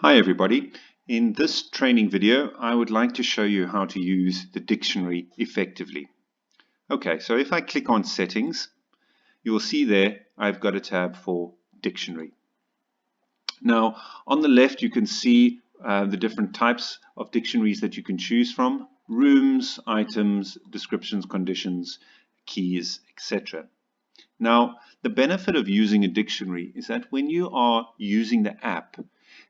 Hi everybody. In this training video, I would like to show you how to use the dictionary effectively. Okay, so if I click on settings, you will see there I've got a tab for dictionary. Now, on the left, you can see the different types of dictionaries that you can choose from: rooms, items, descriptions, conditions, keys, etc. Now, the benefit of using a dictionary is that when you are using the app,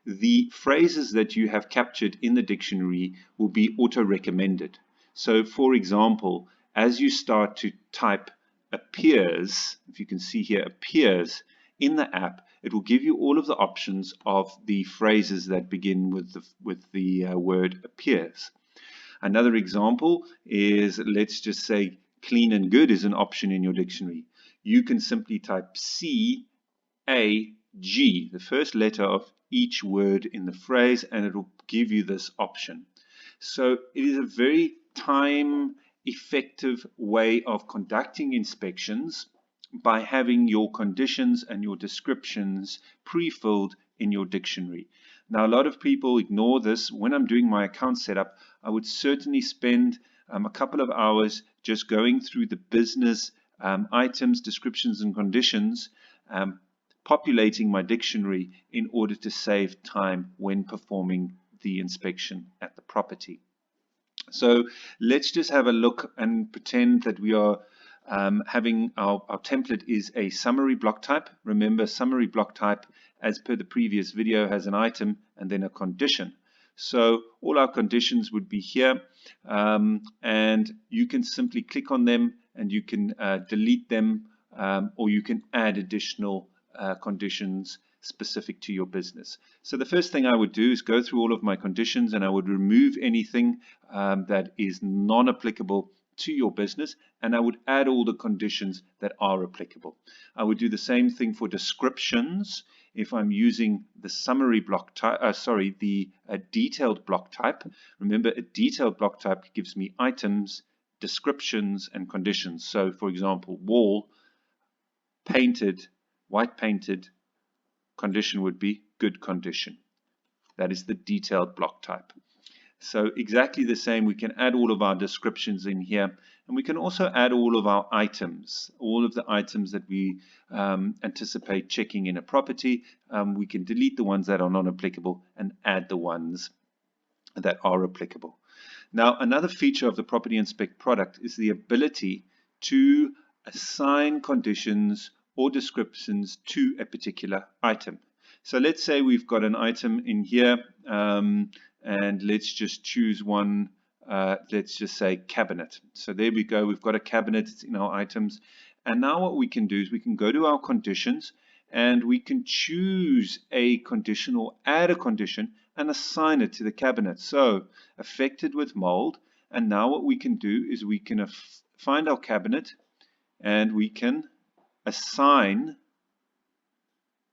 the phrases that you have captured in the dictionary will be auto-recommended. So, for example, as you start to type appears, if you can see here, appears in the app, it will give you all of the options of the phrases that begin with the word appears. Another example is, let's just say, clean and good is an option in your dictionary. You can simply type C-A-G, the first letter of each word in the phrase, and it will give you this option. So it is a very time-effective way of conducting inspections by having your conditions and your descriptions pre-filled in your dictionary. Now, a lot of people ignore this. When I'm doing my account setup, I would certainly spend a couple of hours just going through the business items, descriptions, and conditions, populating my dictionary in order to save time when performing the inspection at the property. So let's just have a look and pretend that we are having our template is a summary block type. Remember, summary block type, as per the previous video, has an item and then a condition. So all our conditions would be here, and you can simply click on them and you can delete them, or you can add additional conditions specific to your business. So the first thing I would do is go through all of my conditions, and I would remove anything that is non-applicable to your business, and I would add all the conditions that are applicable. I would do the same thing for descriptions. If I'm using the summary block type, the detailed block type. Remember, a detailed block type gives me items, descriptions, and conditions. So, for example, wall, painted, white painted, condition would be good condition. That is the detailed block type. So exactly the same, we can add all of our descriptions in here, and we can also add all of our items, all of the items that we anticipate checking in a property. We can delete the ones that are non-applicable and add the ones that are applicable. Now, another feature of the Property Inspect product is the ability to assign conditions or descriptions to a particular item. So let's say we've got an item in here, and let's just choose one. Let's just say cabinet. So there we go. We've got a cabinet. It's in our items. And now what we can do is we can go to our conditions, and we can choose a condition or add a condition and assign it to the cabinet. So affected with mold. And now what we can do is we can find our cabinet, and we can assign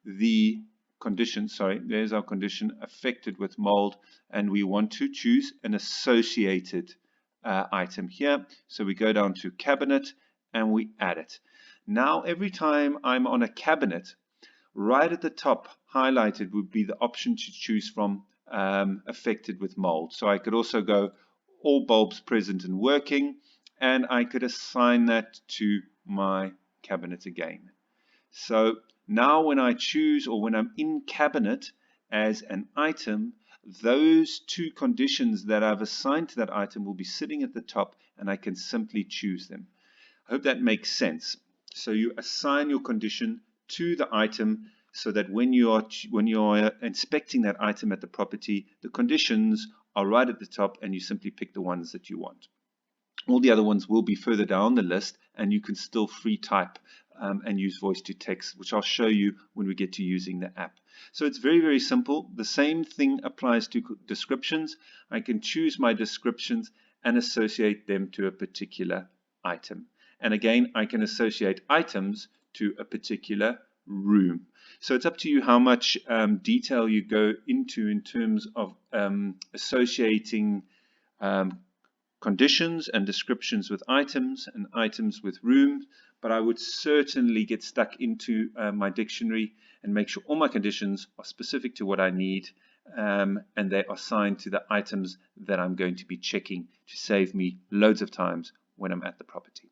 the condition. Sorry, there's our condition, affected with mold, and we want to choose an associated item here. So we go down to cabinet and we add it. Now every time I'm on a cabinet, right at the top highlighted would be the option to choose from affected with mold. So I could also go all bulbs present and working, and I could assign that to my cabinet again. So now when I choose, or when I'm in cabinet as an item, those two conditions that I've assigned to that item will be sitting at the top, and I can simply choose them. I hope that makes sense. So you assign your condition to the item so that when you are inspecting that item at the property, the conditions are right at the top, and you simply pick the ones that you want. All the other ones will be further down the list, and you can still free type and use voice to text, which I'll show you when we get to using the app. So it's very, very simple. The same thing applies to descriptions. I can choose my descriptions and associate them to a particular item. And again, I can associate items to a particular room. So it's up to you how much detail you go into in terms of associating conditions and descriptions with items and items with rooms, but I would certainly get stuck into my dictionary and make sure all my conditions are specific to what I need, and they are assigned to the items that I'm going to be checking to save me loads of times when I'm at the property.